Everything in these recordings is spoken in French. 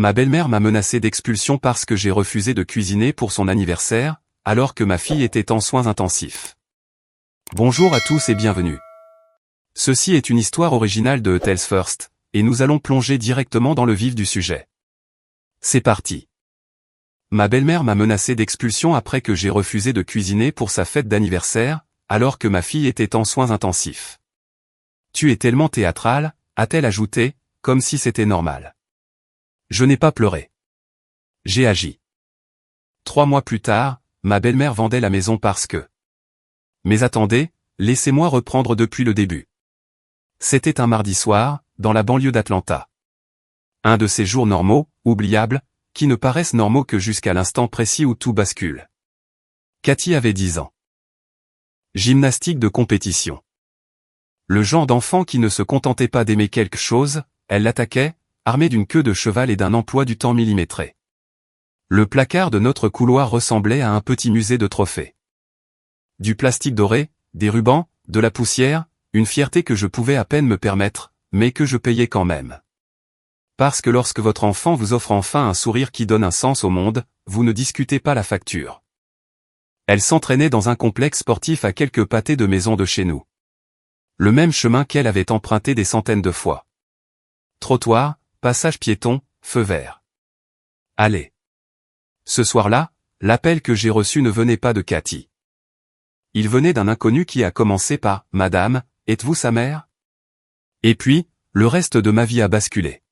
Ma belle-mère m'a menacé d'expulsion parce que j'ai refusé de cuisiner pour son anniversaire, alors que ma fille était en soins intensifs. Bonjour à tous et bienvenue. Ceci est une histoire originale de Tales First, et nous allons plonger directement dans le vif du sujet. C'est parti. Ma belle-mère m'a menacé d'expulsion après que j'ai refusé de cuisiner pour sa fête d'anniversaire, alors que ma fille était en soins intensifs. Tu es tellement théâtrale, a-t-elle ajouté, comme si c'était normal. Je n'ai pas pleuré. J'ai agi. 3 mois plus tard, ma belle-mère vendait la maison parce que... Mais attendez, laissez-moi reprendre depuis le début. C'était un mardi soir, dans la banlieue d'Atlanta. Un de ces jours normaux, oubliables, qui ne paraissent normaux que jusqu'à l'instant précis où tout bascule. Cathy avait 10 ans. Gymnastique de compétition. Le genre d'enfant qui ne se contentait pas d'aimer quelque chose, elle l'attaquait, armée d'une queue de cheval et d'un emploi du temps millimétré. Le placard de notre couloir ressemblait à un petit musée de trophées. Du plastique doré, des rubans, de la poussière, une fierté que je pouvais à peine me permettre, mais que je payais quand même. Parce que lorsque votre enfant vous offre enfin un sourire qui donne un sens au monde, vous ne discutez pas la facture. Elle s'entraînait dans un complexe sportif à quelques pâtés de maison de chez nous. Le même chemin qu'elle avait emprunté des centaines de fois. Trottoir, passage piéton, feu vert. Allez. Ce soir-là, l'appel que j'ai reçu ne venait pas de Cathy. Il venait d'un inconnu qui a commencé par « Madame, êtes-vous sa mère ?» Et puis, le reste de ma vie a basculé.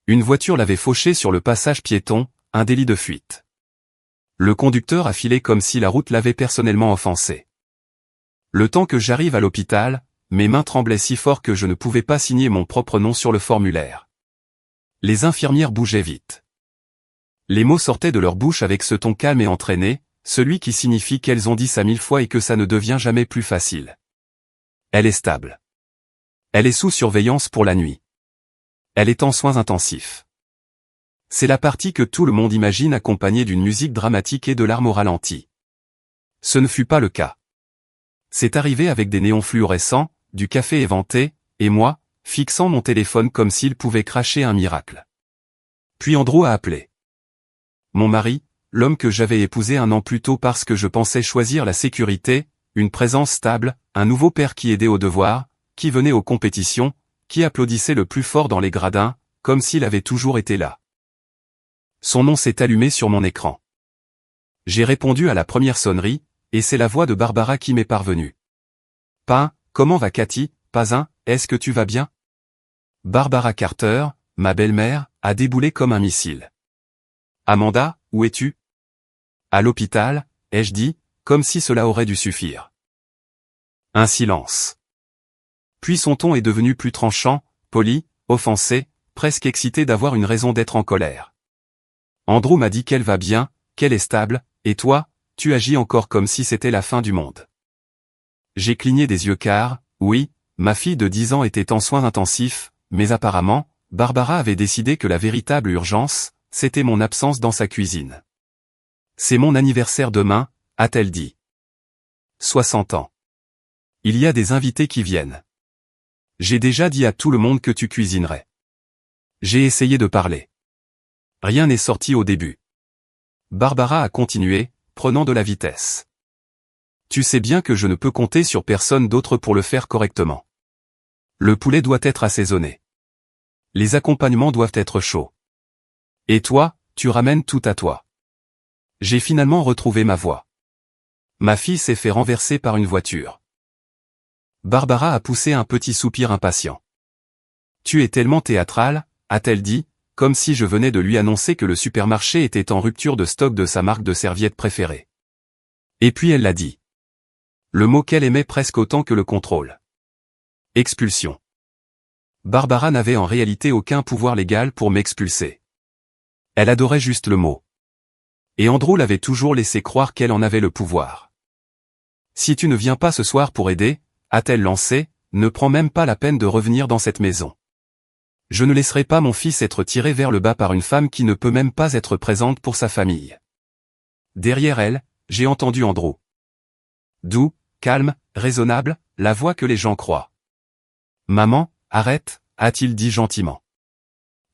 Une voiture l'avait fauché sur le passage piéton, un délit de fuite. Le conducteur a filé comme si la route l'avait personnellement offensé. Le temps que j'arrive à l'hôpital, mes mains tremblaient si fort que je ne pouvais pas signer mon propre nom sur le formulaire. Les infirmières bougeaient vite. Les mots sortaient de leur bouche avec ce ton calme et entraîné, celui qui signifie qu'elles ont dit ça 1000 fois et que ça ne devient jamais plus facile. Elle est stable. Elle est sous surveillance pour la nuit. Elle est en soins intensifs. C'est la partie que tout le monde imagine accompagnée d'une musique dramatique et de larmes au ralenti. Ce ne fut pas le cas. C'est arrivé avec des néons fluorescents, du café éventé, et moi, fixant mon téléphone comme s'il pouvait cracher un miracle. Puis Andrew a appelé. Mon mari, l'homme que j'avais épousé 1 an plus tôt parce que je pensais choisir la sécurité, une présence stable, un nouveau père qui aidait aux devoirs, qui venait aux compétitions, qui applaudissait le plus fort dans les gradins, comme s'il avait toujours été là. Son nom s'est allumé sur mon écran. J'ai répondu à la première sonnerie, et c'est la voix de Barbara qui m'est parvenue. Pas, comment va Cathy, pas un, est-ce que tu vas bien? Barbara Carter, ma belle-mère, a déboulé comme un missile. Amanda, où es-tu? À l'hôpital, ai-je dit, comme si cela aurait dû suffire. Un silence. Puis son ton est devenu plus tranchant, poli, offensé, presque excité d'avoir une raison d'être en colère. Andrew m'a dit qu'elle va bien, qu'elle est stable, et toi, tu agis encore comme si c'était la fin du monde. J'ai cligné des yeux car, oui, ma fille de 10 ans était en soins intensifs, mais apparemment, Barbara avait décidé que la véritable urgence, c'était mon absence dans sa cuisine. C'est mon anniversaire demain, a-t-elle dit. 60 ans. Il y a des invités qui viennent. J'ai déjà dit à tout le monde que tu cuisinerais. J'ai essayé de parler. Rien n'est sorti au début. Barbara a continué, prenant de la vitesse. Tu sais bien que je ne peux compter sur personne d'autre pour le faire correctement. Le poulet doit être assaisonné. Les accompagnements doivent être chauds. Et toi, tu ramènes tout à toi. J'ai finalement retrouvé ma voix. Ma fille s'est fait renverser par une voiture. Barbara a poussé un petit soupir impatient. Tu es tellement théâtrale, a-t-elle dit, comme si je venais de lui annoncer que le supermarché était en rupture de stock de sa marque de serviettes préférée. Et puis elle l'a dit. Le mot qu'elle aimait presque autant que le contrôle. Expulsion. Barbara n'avait en réalité aucun pouvoir légal pour m'expulser. Elle adorait juste le mot. Et Andrew l'avait toujours laissé croire qu'elle en avait le pouvoir. Si tu ne viens pas ce soir pour aider, a-t-elle lancé, ne prends même pas la peine de revenir dans cette maison. Je ne laisserai pas mon fils être tiré vers le bas par une femme qui ne peut même pas être présente pour sa famille. Derrière elle, j'ai entendu Andrew. Doux, calme, raisonnable, la voix que les gens croient. Maman, arrête, a-t-il dit gentiment.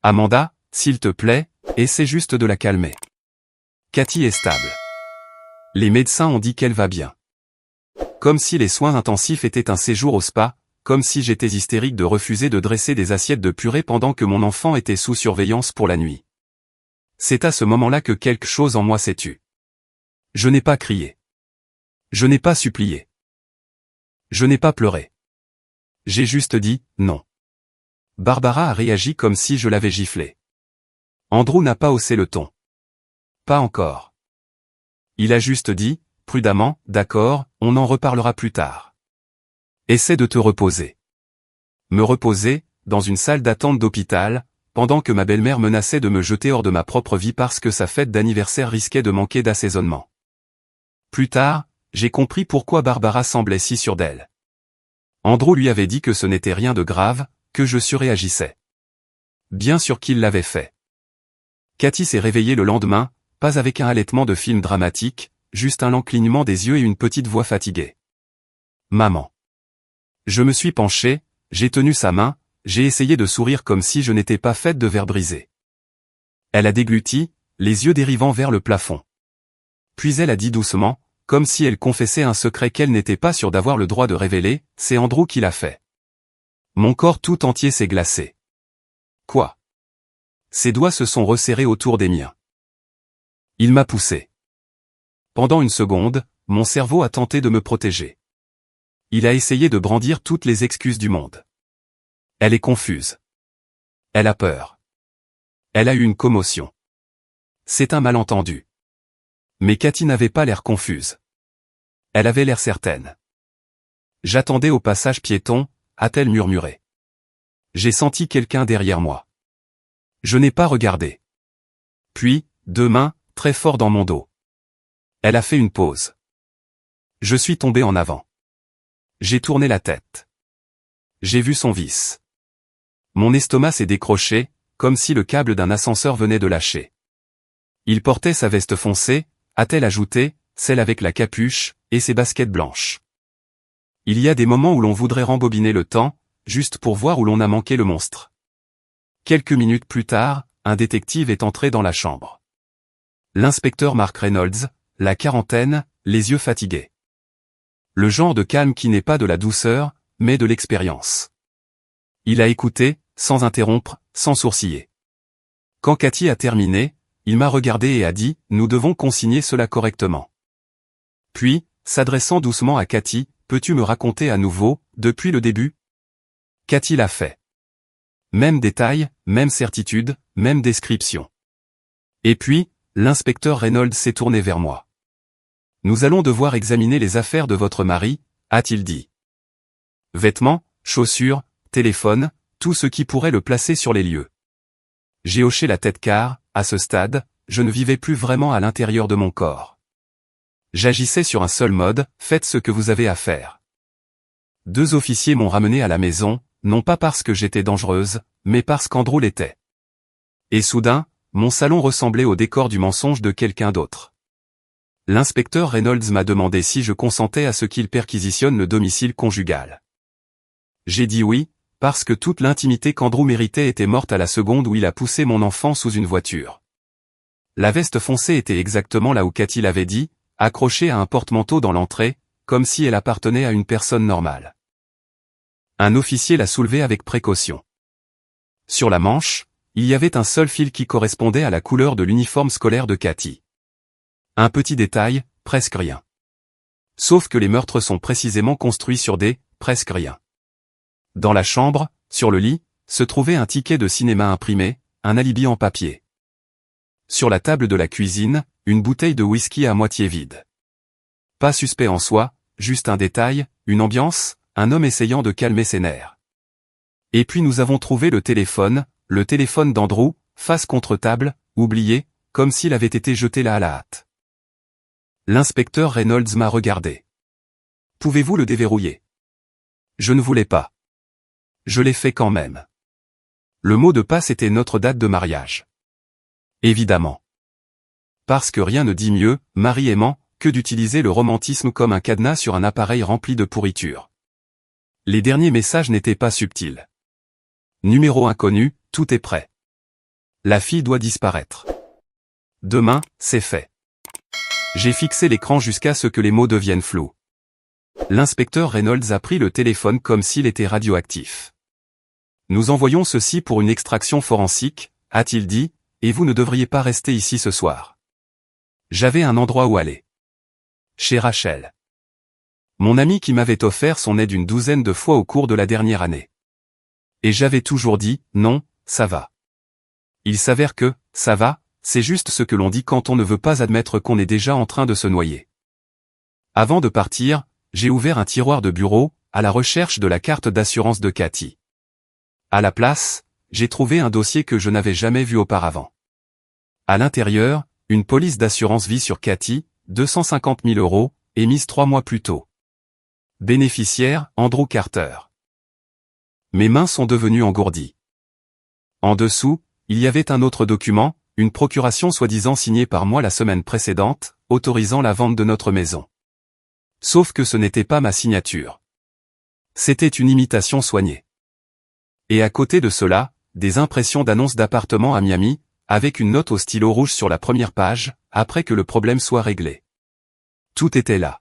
Amanda, s'il te plaît, Essaie juste de la calmer. Cathy est stable. Les médecins ont dit qu'elle va bien. Comme si les soins intensifs étaient un séjour au spa, comme si j'étais hystérique de refuser de dresser des assiettes de purée pendant que mon enfant était sous surveillance pour la nuit. C'est à ce moment-là que quelque chose en moi s'est tu. Je n'ai pas crié. Je n'ai pas supplié. Je n'ai pas pleuré. J'ai juste dit « non ». Barbara a réagi comme si je l'avais giflé. Andrew n'a pas haussé le ton. Pas encore. Il a juste dit, prudemment, d'accord, on en reparlera plus tard. Essaie de te reposer. Me reposer, dans une salle d'attente d'hôpital, pendant que ma belle-mère menaçait de me jeter hors de ma propre vie parce que sa fête d'anniversaire risquait de manquer d'assaisonnement. Plus tard, j'ai compris pourquoi Barbara semblait si sûre d'elle. Andrew lui avait dit que ce n'était rien de grave, que je surréagissais. Bien sûr qu'il l'avait fait. Cathy s'est réveillée le lendemain, pas avec un halètement de film dramatique, juste un lent clignement des yeux et une petite voix fatiguée. Maman. Je me suis penché, j'ai tenu sa main, j'ai essayé de sourire comme si je n'étais pas faite de verre brisé. Elle a dégluti, les yeux dérivant vers le plafond. Puis elle a dit doucement, comme si elle confessait un secret qu'elle n'était pas sûre d'avoir le droit de révéler, c'est Andrew qui l'a fait. Mon corps tout entier s'est glacé. Quoi? Ses doigts se sont resserrés autour des miens. Il m'a poussé. Pendant une seconde, mon cerveau a tenté de me protéger. Il a essayé de brandir toutes les excuses du monde. Elle est confuse. Elle a peur. Elle a eu une commotion. C'est un malentendu. Mais Cathy n'avait pas l'air confuse. Elle avait l'air certaine. J'attendais au passage piéton, a-t-elle murmuré. J'ai senti quelqu'un derrière moi. Je n'ai pas regardé. Puis, deux mains, très fort dans mon dos. Elle a fait une pause. Je suis tombé en avant. J'ai tourné la tête. J'ai vu son vis. Mon estomac s'est décroché, comme si le câble d'un ascenseur venait de lâcher. Il portait sa veste foncée, a-t-elle ajouté, celle avec la capuche, et ses baskets blanches. Il y a des moments où l'on voudrait rembobiner le temps, juste pour voir où l'on a manqué le monstre. Quelques minutes plus tard, un détective est entré dans la chambre. L'inspecteur Mark Reynolds, la quarantaine, les yeux fatigués. Le genre de calme qui n'est pas de la douceur, mais de l'expérience. Il a écouté, sans interrompre, sans sourciller. Quand Cathy a terminé, il m'a regardé et a dit « Nous devons consigner cela correctement ». Puis, s'adressant doucement à Cathy, « Peux-tu me raconter à nouveau, depuis le début ?» Cathy l'a fait. Même détail, même certitude, même description. Et puis, l'inspecteur Reynolds s'est tourné vers moi. « Nous allons devoir examiner les affaires de votre mari, » a-t-il dit. Vêtements, chaussures, téléphone, tout ce qui pourrait le placer sur les lieux. J'ai hoché la tête car, à ce stade, je ne vivais plus vraiment à l'intérieur de mon corps. J'agissais sur un seul mode, faites ce que vous avez à faire. Deux officiers m'ont ramené à la maison, non pas parce que j'étais dangereuse, mais parce qu'Andrew l'était. Et soudain, mon salon ressemblait au décor du mensonge de quelqu'un d'autre. L'inspecteur Reynolds m'a demandé si je consentais à ce qu'il perquisitionne le domicile conjugal. J'ai dit oui, parce que toute l'intimité qu'Andrew méritait était morte à la seconde où il a poussé mon enfant sous une voiture. La veste foncée était exactement là où Cathy l'avait dit, accrochée à un porte-manteau dans l'entrée, comme si elle appartenait à une personne normale. Un officier l'a soulevée avec précaution. Sur la manche, il y avait un seul fil qui correspondait à la couleur de l'uniforme scolaire de Cathy. Un petit détail, presque rien. Sauf que les meurtres sont précisément construits sur des « presque rien ». Dans la chambre, sur le lit, se trouvait un ticket de cinéma imprimé, un alibi en papier. Sur la table de la cuisine, une bouteille de whisky à moitié vide. Pas suspect en soi, juste un détail, une ambiance, un homme essayant de calmer ses nerfs. Et puis nous avons trouvé le téléphone d'Andrew, face contre table, oublié, comme s'il avait été jeté là à la hâte. L'inspecteur Reynolds m'a regardé. « Pouvez-vous le déverrouiller ?» Je ne voulais pas. Je l'ai fait quand même. Le mot de passe était notre date de mariage. Évidemment. Parce que rien ne dit mieux, mari aimant, que d'utiliser le romantisme comme un cadenas sur un appareil rempli de pourriture. Les derniers messages n'étaient pas subtils. Numéro inconnu, tout est prêt. La fille doit disparaître. Demain, c'est fait. J'ai fixé l'écran jusqu'à ce que les mots deviennent flous. L'inspecteur Reynolds a pris le téléphone comme s'il était radioactif. Nous envoyons ceci pour une extraction forensique, a-t-il dit, et vous ne devriez pas rester ici ce soir. J'avais un endroit où aller. Chez Rachel. Mon ami qui m'avait offert son aide une douzaine de fois au cours de la dernière année. Et j'avais toujours dit, non, ça va. Il s'avère que, ça va, c'est juste ce que l'on dit quand on ne veut pas admettre qu'on est déjà en train de se noyer. Avant de partir, j'ai ouvert un tiroir de bureau, à la recherche de la carte d'assurance de Cathy. À la place, j'ai trouvé un dossier que je n'avais jamais vu auparavant. À l'intérieur, une police d'assurance vie sur Cathy, 250 000 €, émise 3 mois plus tôt. Bénéficiaire, Andrew Carter. Mes mains sont devenues engourdies. En dessous, il y avait un autre document, une procuration soi-disant signée par moi la semaine précédente, autorisant la vente de notre maison. Sauf que ce n'était pas ma signature. C'était une imitation soignée. Et à côté de cela, des impressions d'annonces d'appartements à Miami, avec une note au stylo rouge sur la première page, après que le problème soit réglé. Tout était là.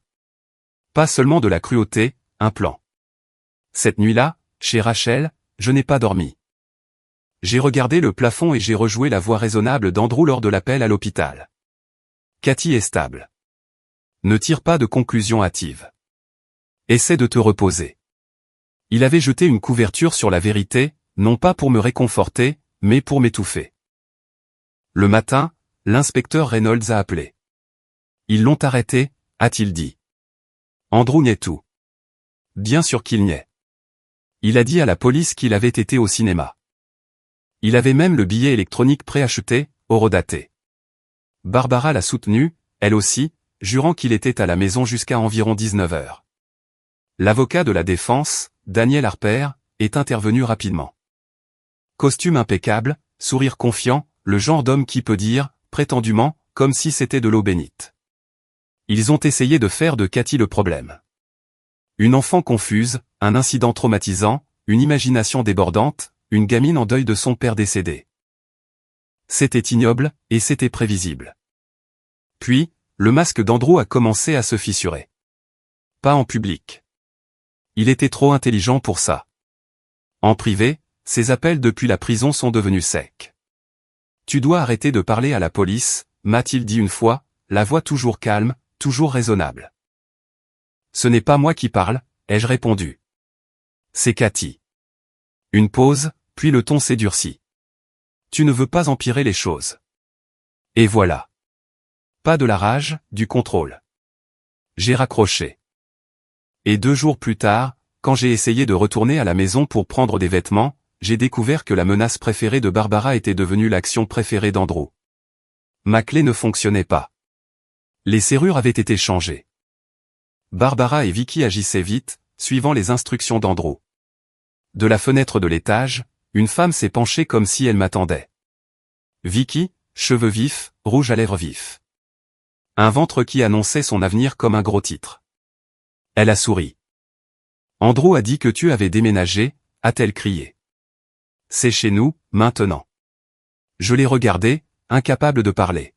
Pas seulement de la cruauté, un plan. Cette nuit-là, chez Rachel, je n'ai pas dormi. J'ai regardé le plafond et j'ai rejoué la voix raisonnable d'Andrew lors de l'appel à l'hôpital. Cathy est stable. Ne tire pas de conclusions hâtives. Essaie de te reposer. Il avait jeté une couverture sur la vérité, non pas pour me réconforter, mais pour m'étouffer. Le matin, l'inspecteur Reynolds a appelé. Ils l'ont arrêté, a-t-il dit. Andrew niait tout. Bien sûr qu'il niait. Il a dit à la police qu'il avait été au cinéma. Il avait même le billet électronique préacheté, horodaté. Barbara l'a soutenu, elle aussi, jurant qu'il était à la maison jusqu'à environ 19 h. L'avocat de la défense, Daniel Harper, est intervenu rapidement. Costume impeccable, sourire confiant, le genre d'homme qui peut dire, prétendument, comme si c'était de l'eau bénite. Ils ont essayé de faire de Cathy le problème. Une enfant confuse, un incident traumatisant, une imagination débordante, une gamine en deuil de son père décédé. C'était ignoble, et c'était prévisible. Puis, le masque d'Andrew a commencé à se fissurer. Pas en public. Il était trop intelligent pour ça. En privé, ses appels depuis la prison sont devenus secs. Tu dois arrêter de parler à la police, m'a-t-il dit une fois, la voix toujours calme, toujours raisonnable. Ce n'est pas moi qui parle, ai-je répondu. C'est Cathy. Une pause, puis le ton s'est durci. Tu ne veux pas empirer les choses. Et voilà. Pas de la rage, du contrôle. J'ai raccroché. Et 2 jours plus tard, quand j'ai essayé de retourner à la maison pour prendre des vêtements, j'ai découvert que la menace préférée de Barbara était devenue l'action préférée d'Andrew. Ma clé ne fonctionnait pas. Les serrures avaient été changées. Barbara et Vicky agissaient vite, suivant les instructions d'Andrew. De la fenêtre de l'étage, une femme s'est penchée comme si elle m'attendait. Vicky, cheveux vifs, rouge à lèvres vifs. Un ventre qui annonçait son avenir comme un gros titre. Elle a souri. Andrew a dit que tu avais déménagé, a-t-elle crié. C'est chez nous, maintenant. Je l'ai regardée, incapable de parler.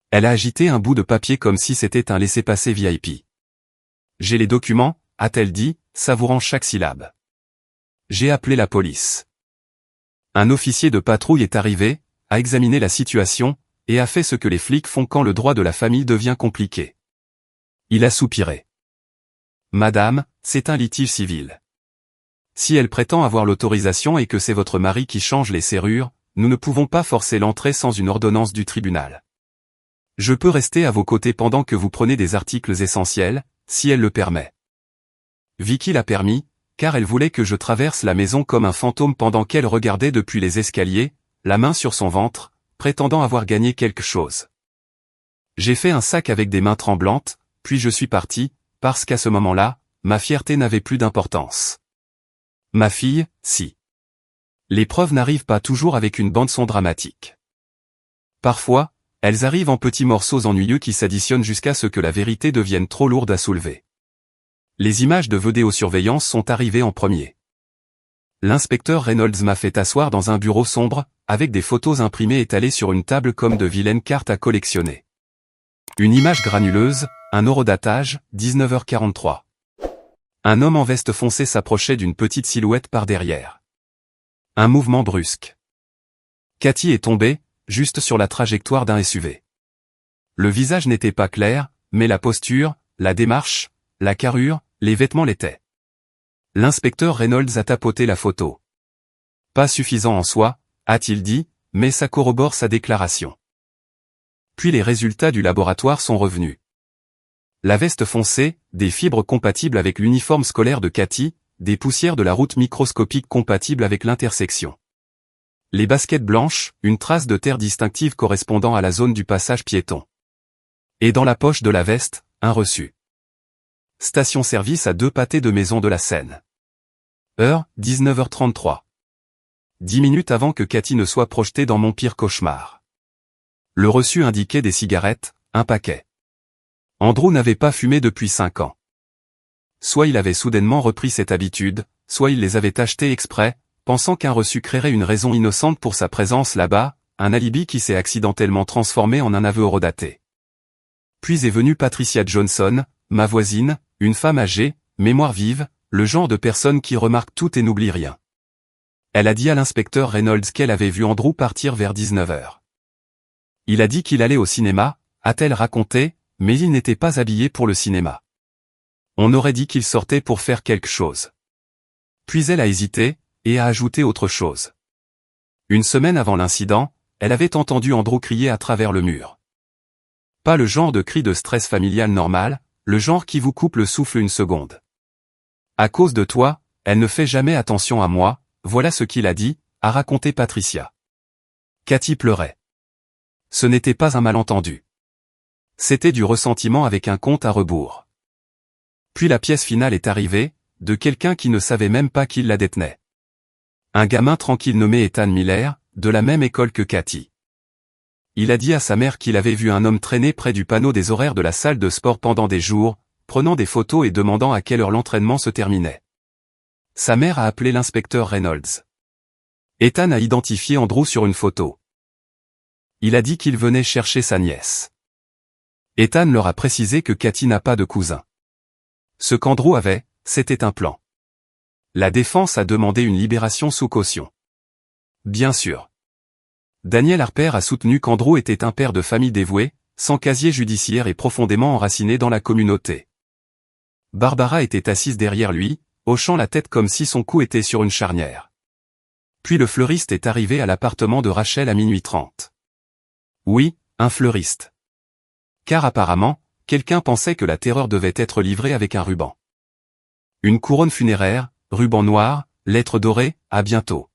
Elle a agité un bout de papier comme si c'était un laissez-passer VIP. J'ai les documents, a-t-elle dit, savourant chaque syllabe. J'ai appelé la police. Un officier de patrouille est arrivé, a examiné la situation, et a fait ce que les flics font quand le droit de la famille devient compliqué. Il a soupiré. Madame, c'est un litige civil. Si elle prétend avoir l'autorisation et que c'est votre mari qui change les serrures, nous ne pouvons pas forcer l'entrée sans une ordonnance du tribunal. Je peux rester à vos côtés pendant que vous prenez des articles essentiels, si elle le permet. Vicky l'a permis, car elle voulait que je traverse la maison comme un fantôme pendant qu'elle regardait depuis les escaliers, la main sur son ventre, prétendant avoir gagné quelque chose. J'ai fait un sac avec des mains tremblantes, puis je suis parti, parce qu'à ce moment-là, ma fierté n'avait plus d'importance. Ma fille, si. Les preuves n'arrivent pas toujours avec une bande-son dramatique. Parfois, elles arrivent en petits morceaux ennuyeux qui s'additionnent jusqu'à ce que la vérité devienne trop lourde à soulever. Les images de vidéosurveillance sont arrivées en premier. L'inspecteur Reynolds m'a fait asseoir dans un bureau sombre, avec des photos imprimées étalées sur une table comme de vilaines cartes à collectionner. Une image granuleuse, un horodatage, 19h43. Un homme en veste foncée s'approchait d'une petite silhouette par derrière. Un mouvement brusque. Cathy est tombée, juste sur la trajectoire d'un SUV. Le visage n'était pas clair, mais la posture, la démarche, la carrure, les vêtements l'étaient. L'inspecteur Reynolds a tapoté la photo. Pas suffisant en soi, a-t-il dit, mais ça corrobore sa déclaration. Puis les résultats du laboratoire sont revenus. La veste foncée, des fibres compatibles avec l'uniforme scolaire de Cathy, des poussières de la route microscopique compatibles avec l'intersection. Les baskets blanches, une trace de terre distinctive correspondant à la zone du passage piéton. Et dans la poche de la veste, un reçu. Station-service à 2 pâtés de maison de la Seine. Heure, 19h33. 10 minutes avant que Cathy ne soit projetée dans mon pire cauchemar. Le reçu indiquait des cigarettes, un paquet. Andrew n'avait pas fumé depuis 5 ans. Soit il avait soudainement repris cette habitude, soit il les avait achetés exprès, pensant qu'un reçu créerait une raison innocente pour sa présence là-bas, un alibi qui s'est accidentellement transformé en un aveu horodaté. Puis est venue Patricia Johnson, ma voisine, une femme âgée, mémoire vive, le genre de personne qui remarque tout et n'oublie rien. Elle a dit à l'inspecteur Reynolds qu'elle avait vu Andrew partir vers 19h. Il a dit qu'il allait au cinéma, a-t-elle raconté, mais il n'était pas habillé pour le cinéma. On aurait dit qu'il sortait pour faire quelque chose. Puis elle a hésité, et a ajouté autre chose. Une semaine avant l'incident, elle avait entendu Andrew crier à travers le mur. Pas le genre de cri de stress familial normal, le genre qui vous coupe le souffle une seconde. À cause de toi, elle ne fait jamais attention à moi, voilà ce qu'il a dit, a raconté Patricia. Cathy pleurait. Ce n'était pas un malentendu. C'était du ressentiment avec un compte à rebours. Puis la pièce finale est arrivée, de quelqu'un qui ne savait même pas qu'il la détenait. Un gamin tranquille nommé Ethan Miller, de la même école que Cathy. Il a dit à sa mère qu'il avait vu un homme traîner près du panneau des horaires de la salle de sport pendant des jours, prenant des photos et demandant à quelle heure l'entraînement se terminait. Sa mère a appelé l'inspecteur Reynolds. Ethan a identifié Andrew sur une photo. Il a dit qu'il venait chercher sa nièce. Ethan leur a précisé que Cathy n'a pas de cousin. Ce qu'Andrew avait, c'était un plan. La défense a demandé une libération sous caution. Bien sûr. Daniel Harper a soutenu qu'Andrew était un père de famille dévoué, sans casier judiciaire et profondément enraciné dans la communauté. Barbara était assise derrière lui, hochant la tête comme si son cou était sur une charnière. Puis le fleuriste est arrivé à l'appartement de Rachel à minuit 30. Oui, un fleuriste. Car apparemment, quelqu'un pensait que la terreur devait être livrée avec un ruban. Une couronne funéraire, ruban noir, lettres dorées, à bientôt.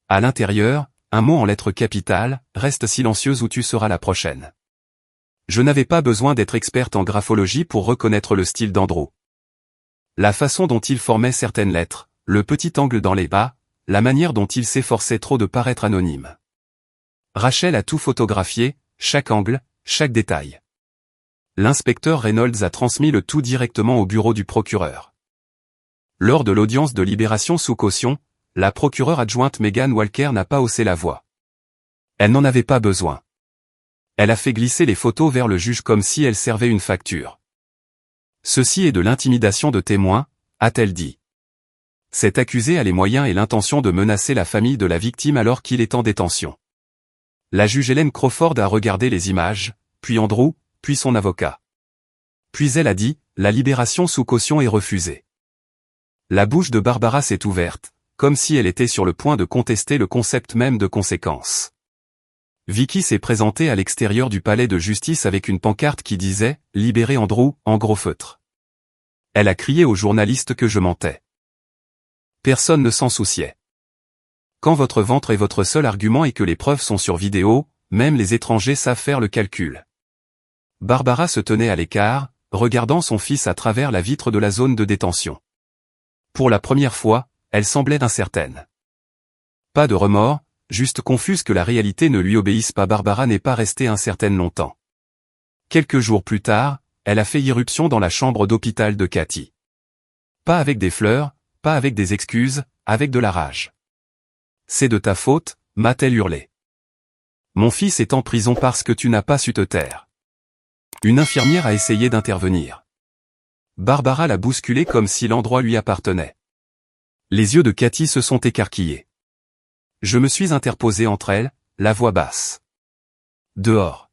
À l'intérieur, un mot en lettres capitales, reste silencieuse ou tu seras la prochaine. Je n'avais pas besoin d'être experte en graphologie pour reconnaître le style d'Andrew. La façon dont il formait certaines lettres, le petit angle dans les bas, la manière dont il s'efforçait trop de paraître anonyme. Rachel a tout photographié, chaque angle, chaque détail. L'inspecteur Reynolds a transmis le tout directement au bureau du procureur. Lors de l'audience de libération sous caution, la procureure adjointe Megan Walker n'a pas haussé la voix. Elle n'en avait pas besoin. Elle a fait glisser les photos vers le juge comme si elle servait une facture. Ceci est de l'intimidation de témoins, a-t-elle dit. Cet accusé a les moyens et l'intention de menacer la famille de la victime alors qu'il est en détention. La juge Hélène Crawford a regardé les images, puis Andrew, puis son avocat. Puis elle a dit, la libération sous caution est refusée. La bouche de Barbara s'est ouverte, comme si elle était sur le point de contester le concept même de conséquence. Vicky s'est présentée à l'extérieur du palais de justice avec une pancarte qui disait « Libérez Andrew » en gros feutre. Elle a crié aux journalistes que je mentais. Personne ne s'en souciait. Quand votre ventre est votre seul argument et que les preuves sont sur vidéo, même les étrangers savent faire le calcul. Barbara se tenait à l'écart, regardant son fils à travers la vitre de la zone de détention. Pour la première fois, elle semblait incertaine. Pas de remords, juste confuse que la réalité ne lui obéisse pas. Barbara n'est pas restée incertaine longtemps. Quelques jours plus tard, elle a fait irruption dans la chambre d'hôpital de Cathy. Pas avec des fleurs, pas avec des excuses, avec de la rage. C'est de ta faute, m'a-t-elle hurlé. Mon fils est en prison parce que tu n'as pas su te taire. Une infirmière a essayé d'intervenir. Barbara l'a bousculé comme si l'endroit lui appartenait. Les yeux de Cathy se sont écarquillés. Je me suis interposé entre elles, la voix basse. Dehors.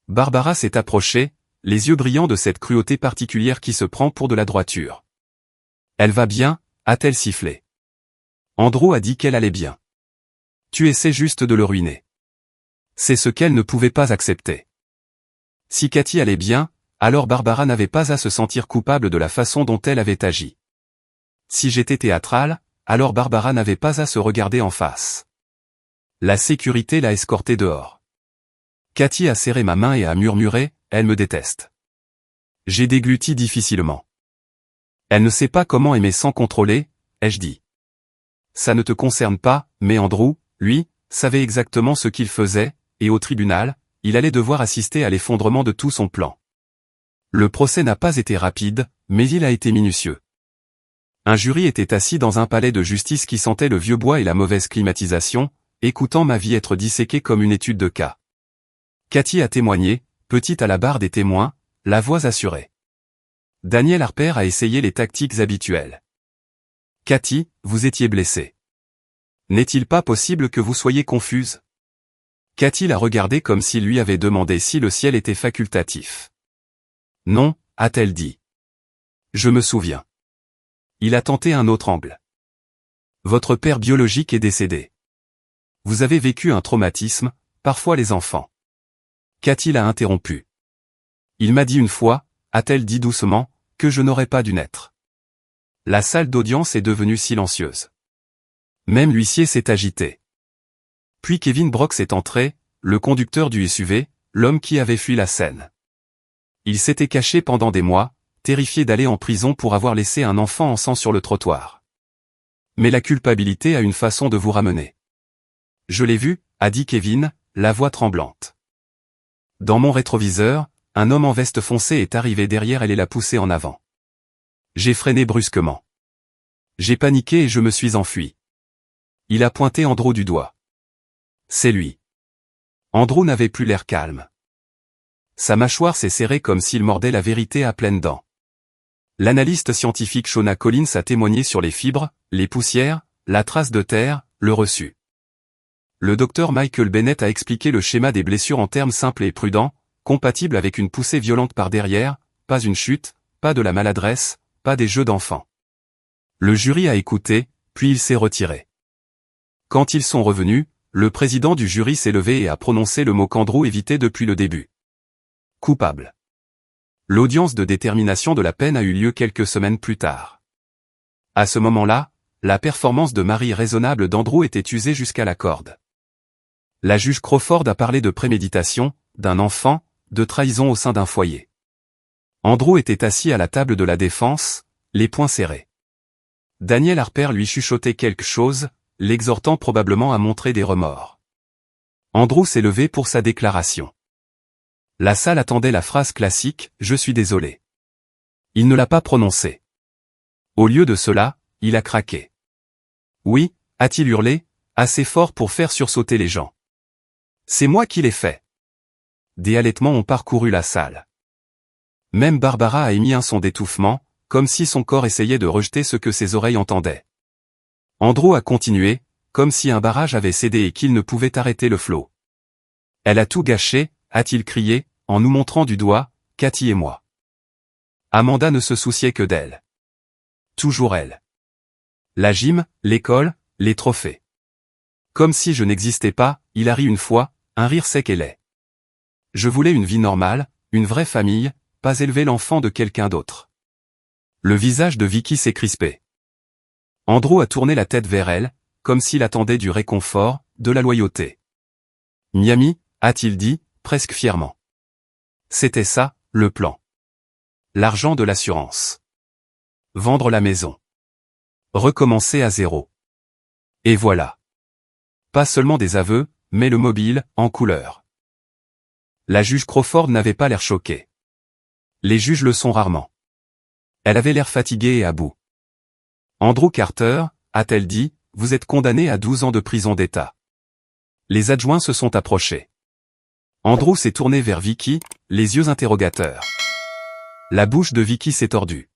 Barbara s'est approchée, les yeux brillants de cette cruauté particulière qui se prend pour de la droiture. Elle va bien, a-t-elle sifflé. Andrew a dit qu'elle allait bien. Tu essaies juste de le ruiner. C'est ce qu'elle ne pouvait pas accepter. Si Cathy allait bien, alors Barbara n'avait pas à se sentir coupable de la façon dont elle avait agi. Si j'étais théâtrale, alors Barbara n'avait pas à se regarder en face. La sécurité l'a escortée dehors. Cathy a serré ma main et a murmuré, « Elle me déteste ». J'ai dégluti difficilement. Elle ne sait pas comment aimer sans contrôler, ai-je dit. Ça ne te concerne pas, mais Andrew, lui, savait exactement ce qu'il faisait, et au tribunal, il allait devoir assister à l'effondrement de tout son plan. Le procès n'a pas été rapide, mais il a été minutieux. Un jury était assis dans un palais de justice qui sentait le vieux bois et la mauvaise climatisation, écoutant ma vie être disséquée comme une étude de cas. Cathy a témoigné, petite à la barre des témoins, la voix assurée. Daniel Harper a essayé les tactiques habituelles. Cathy, vous étiez blessée. N'est-il pas possible que vous soyez confuse? Cathy l'a regardé comme s'il lui avait demandé si le ciel était facultatif. Non, a-t-elle dit. Je me souviens. Il a tenté un autre angle. Votre père biologique est décédé. Vous avez vécu un traumatisme, parfois les enfants. Cathy l'a interrompu. Il m'a dit une fois, a-t-elle dit doucement, que je n'aurais pas dû naître. La salle d'audience est devenue silencieuse. Même l'huissier s'est agité. Puis Kevin Brooks est entré, le conducteur du SUV, l'homme qui avait fui la scène. Il s'était caché pendant des mois, terrifié d'aller en prison pour avoir laissé un enfant en sang sur le trottoir. Mais la culpabilité a une façon de vous ramener. Je l'ai vu, a dit Kevin, la voix tremblante. Dans mon rétroviseur, un homme en veste foncée est arrivé derrière elle et l'a poussé en avant. J'ai freiné brusquement. J'ai paniqué et je me suis enfui. Il a pointé Andrew du doigt. C'est lui. Andrew n'avait plus l'air calme. Sa mâchoire s'est serrée comme s'il mordait la vérité à pleines dents. L'analyste scientifique Shona Collins a témoigné sur les fibres, les poussières, la trace de terre, le reçu. Le docteur Michael Bennett a expliqué le schéma des blessures en termes simples et prudents, compatibles avec une poussée violente par derrière, pas une chute, pas de la maladresse, pas des jeux d'enfants. Le jury a écouté, puis il s'est retiré. Quand ils sont revenus, le président du jury s'est levé et a prononcé le mot qu'Andrew évitait depuis le début. Coupable. L'audience de détermination de la peine a eu lieu quelques semaines plus tard. À ce moment-là, la performance de mari raisonnable d'Andrew était usée jusqu'à la corde. La juge Crawford a parlé de préméditation, d'un enfant, de trahison au sein d'un foyer. Andrew était assis à la table de la défense, les poings serrés. Daniel Harper lui chuchotait quelque chose, l'exhortant probablement à montrer des remords. Andrew s'est levé pour sa déclaration. La salle attendait la phrase classique « Je suis désolé ». Il ne l'a pas prononcée. Au lieu de cela, il a craqué. Oui, a-t-il hurlé, assez fort pour faire sursauter les gens. C'est moi qui l'ai fait. Des halètements ont parcouru la salle. Même Barbara a émis un son d'étouffement, comme si son corps essayait de rejeter ce que ses oreilles entendaient. Andrew a continué, comme si un barrage avait cédé et qu'il ne pouvait arrêter le flot. Elle a tout gâché, a-t-il crié, en nous montrant du doigt, Cathy et moi. Amanda ne se souciait que d'elle. Toujours elle. La gym, l'école, les trophées. Comme si je n'existais pas, il a ri une fois, un rire sec et laid. Je voulais une vie normale, une vraie famille, pas élever l'enfant de quelqu'un d'autre. Le visage de Vicky s'est crispé. Andrew a tourné la tête vers elle, comme s'il attendait du réconfort, de la loyauté. Miami, a-t-il dit, presque fièrement. C'était ça, le plan. L'argent de l'assurance. Vendre la maison. Recommencer à zéro. Et voilà. Pas seulement des aveux, mais le mobile, en couleur. La juge Crawford n'avait pas l'air choquée. Les juges le sont rarement. Elle avait l'air fatiguée et à bout. Andrew Carter, a-t-elle dit, vous êtes condamné à 12 ans de prison d'État. Les adjoints se sont approchés. Andrew s'est tourné vers Vicky, les yeux interrogateurs. La bouche de Vicky s'est tordue.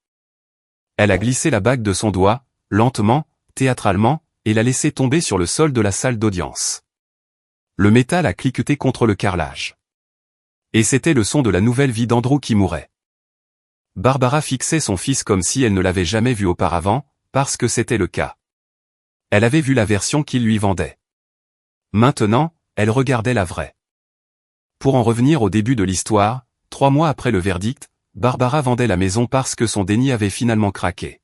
Elle a glissé la bague de son doigt, lentement, théâtralement, et l'a laissé tomber sur le sol de la salle d'audience. Le métal a cliqueté contre le carrelage. Et c'était le son de la nouvelle vie d'Andrew qui mourait. Barbara fixait son fils comme si elle ne l'avait jamais vu auparavant, parce que c'était le cas. Elle avait vu la version qu'il lui vendait. Maintenant, elle regardait la vraie. Pour en revenir au début de l'histoire, 3 mois après le verdict, Barbara vendait la maison parce que son déni avait finalement craqué.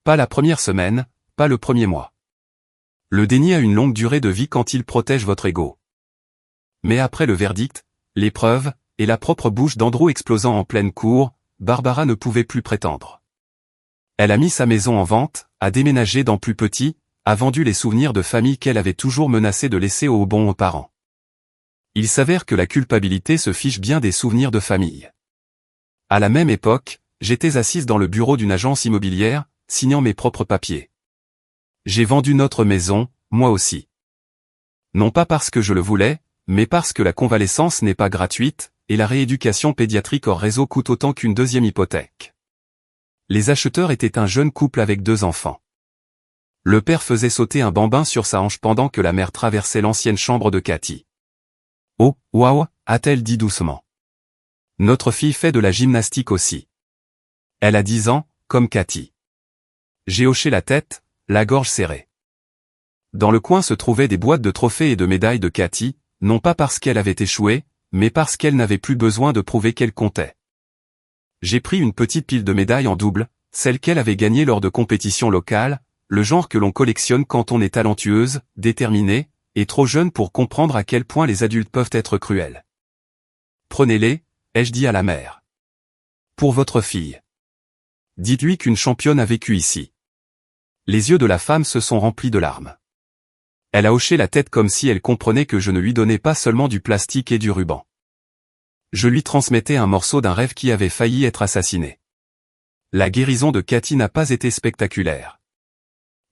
Pas la première semaine, pas le premier mois. Le déni a une longue durée de vie quand il protège votre ego. Mais après le verdict, les preuves, et la propre bouche d'Andrew explosant en pleine cour, Barbara ne pouvait plus prétendre. Elle a mis sa maison en vente, a déménagé dans plus petit, a vendu les souvenirs de famille qu'elle avait toujours menacé de laisser aux bons parents. Il s'avère que la culpabilité se fiche bien des souvenirs de famille. À la même époque, j'étais assise dans le bureau d'une agence immobilière, signant mes propres papiers. J'ai vendu notre maison, moi aussi. Non pas parce que je le voulais, mais parce que la convalescence n'est pas gratuite, et la rééducation pédiatrique hors réseau coûte autant qu'une deuxième hypothèque. Les acheteurs étaient un jeune couple avec 2 enfants. Le père faisait sauter un bambin sur sa hanche pendant que la mère traversait l'ancienne chambre de Cathy. « Oh, waouh !» a-t-elle dit doucement. « Notre fille fait de la gymnastique aussi. Elle a 10 ans, comme Cathy. » J'ai hoché la tête, la gorge serrée. Dans le coin se trouvaient des boîtes de trophées et de médailles de Cathy, non pas parce qu'elle avait échoué, mais parce qu'elle n'avait plus besoin de prouver qu'elle comptait. J'ai pris une petite pile de médailles en double, celles qu'elle avait gagnées lors de compétitions locales, le genre que l'on collectionne quand on est talentueuse, déterminée, et trop jeune pour comprendre à quel point les adultes peuvent être cruels. « Prenez-les », ai-je dit à la mère. « Pour votre fille. Dites-lui qu'une championne a vécu ici. » Les yeux de la femme se sont remplis de larmes. Elle a hoché la tête comme si elle comprenait que je ne lui donnais pas seulement du plastique et du ruban. Je lui transmettais un morceau d'un rêve qui avait failli être assassiné. La guérison de Cathy n'a pas été spectaculaire.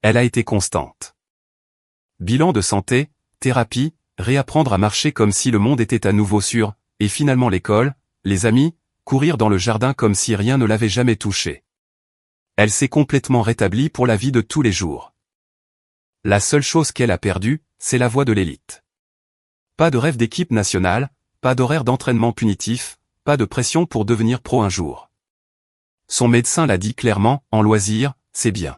Elle a été constante. Bilan de santé, thérapie, réapprendre à marcher comme si le monde était à nouveau sûr, et finalement l'école, les amis, courir dans le jardin comme si rien ne l'avait jamais touché. Elle s'est complètement rétablie pour la vie de tous les jours. La seule chose qu'elle a perdue, c'est la voie de l'élite. Pas de rêve d'équipe nationale, pas d'horaire d'entraînement punitif, pas de pression pour devenir pro un jour. Son médecin l'a dit clairement, en loisir, c'est bien.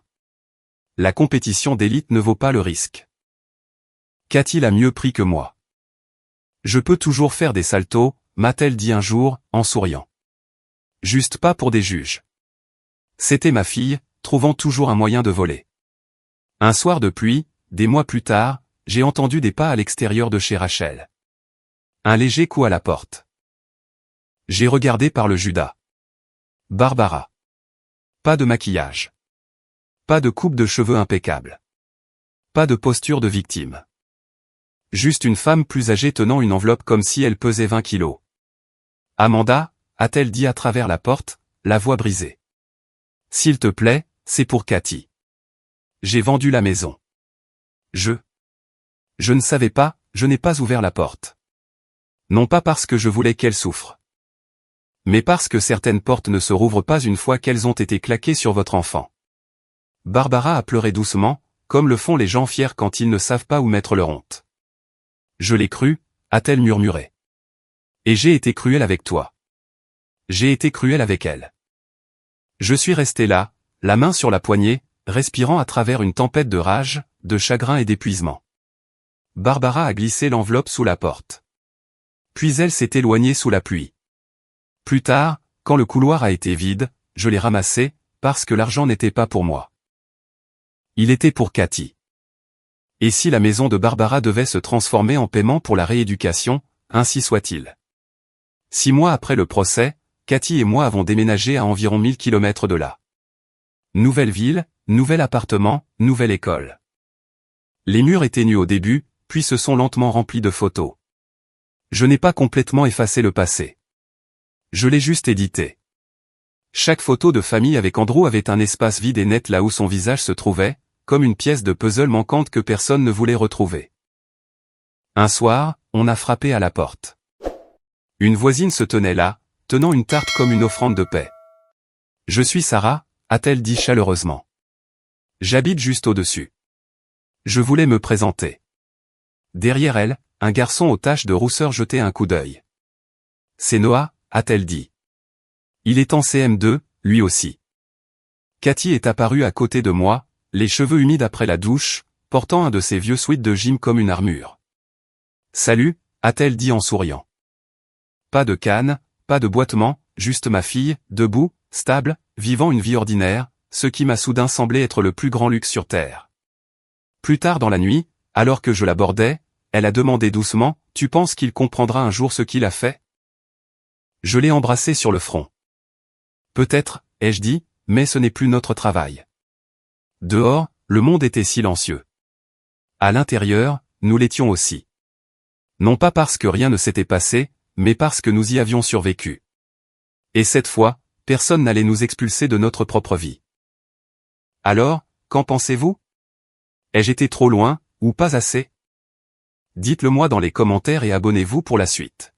La compétition d'élite ne vaut pas le risque. Cathy l'a mieux pris que moi. Je peux toujours faire des saltos, m'a-t-elle dit un jour, en souriant. Juste pas pour des juges. C'était ma fille, trouvant toujours un moyen de voler. Un soir de pluie, des mois plus tard, j'ai entendu des pas à l'extérieur de chez Rachel. Un léger coup à la porte. J'ai regardé par le Judas. Barbara. Pas de maquillage. Pas de coupe de cheveux impeccable. Pas de posture de victime. Juste une femme plus âgée tenant une enveloppe comme si elle pesait 20 kilos. Amanda, a-t-elle dit à travers la porte, la voix brisée. S'il te plaît, c'est pour Cathy. J'ai vendu la maison. Je ne savais pas, je n'ai pas ouvert la porte. Non pas parce que je voulais qu'elle souffre. Mais parce que certaines portes ne se rouvrent pas une fois qu'elles ont été claquées sur votre enfant. Barbara a pleuré doucement, comme le font les gens fiers quand ils ne savent pas où mettre leur honte. Je l'ai cru, a-t-elle murmuré. Et j'ai été cruel avec toi. J'ai été cruel avec elle. Je suis resté là, la main sur la poignée, respirant à travers une tempête de rage, de chagrin et d'épuisement. Barbara a glissé l'enveloppe sous la porte. Puis elle s'est éloignée sous la pluie. Plus tard, quand le couloir a été vide, je l'ai ramassé, parce que l'argent n'était pas pour moi. Il était pour Cathy. Et si la maison de Barbara devait se transformer en paiement pour la rééducation, ainsi soit-il. 6 mois après le procès, Cathy et moi avons déménagé à environ 1000 km de là. Nouvelle ville, nouvel appartement, nouvelle école. Les murs étaient nus au début, puis se sont lentement remplis de photos. Je n'ai pas complètement effacé le passé. Je l'ai juste édité. Chaque photo de famille avec Andrew avait un espace vide et net là où son visage se trouvait, comme une pièce de puzzle manquante que personne ne voulait retrouver. Un soir, on a frappé à la porte. Une voisine se tenait là, tenant une tarte comme une offrande de paix. « Je suis Sarah », a-t-elle dit chaleureusement. « J'habite juste au-dessus. » Je voulais me présenter. Derrière elle, un garçon aux taches de rousseur jetait un coup d'œil. « C'est Noah », a-t-elle dit. Il est en CM2, lui aussi. Cathy est apparue à côté de moi, les cheveux humides après la douche, portant un de ses vieux sweats de gym comme une armure. « Salut », a-t-elle dit en souriant. Pas de canne, pas de boitement, juste ma fille, debout, stable, vivant une vie ordinaire, ce qui m'a soudain semblé être le plus grand luxe sur Terre. Plus tard dans la nuit, alors que je l'abordais, elle a demandé doucement, « Tu penses qu'il comprendra un jour ce qu'il a fait ?» Je l'ai embrassé sur le front. « Peut-être, » ai-je dit, « mais ce n'est plus notre travail. » Dehors, le monde était silencieux. À l'intérieur, nous l'étions aussi. Non pas parce que rien ne s'était passé, mais parce que nous y avions survécu. Et cette fois, personne n'allait nous expulser de notre propre vie. Alors, qu'en pensez-vous? Ai-je été trop loin, ou pas assez? Dites-le moi dans les commentaires et abonnez-vous pour la suite.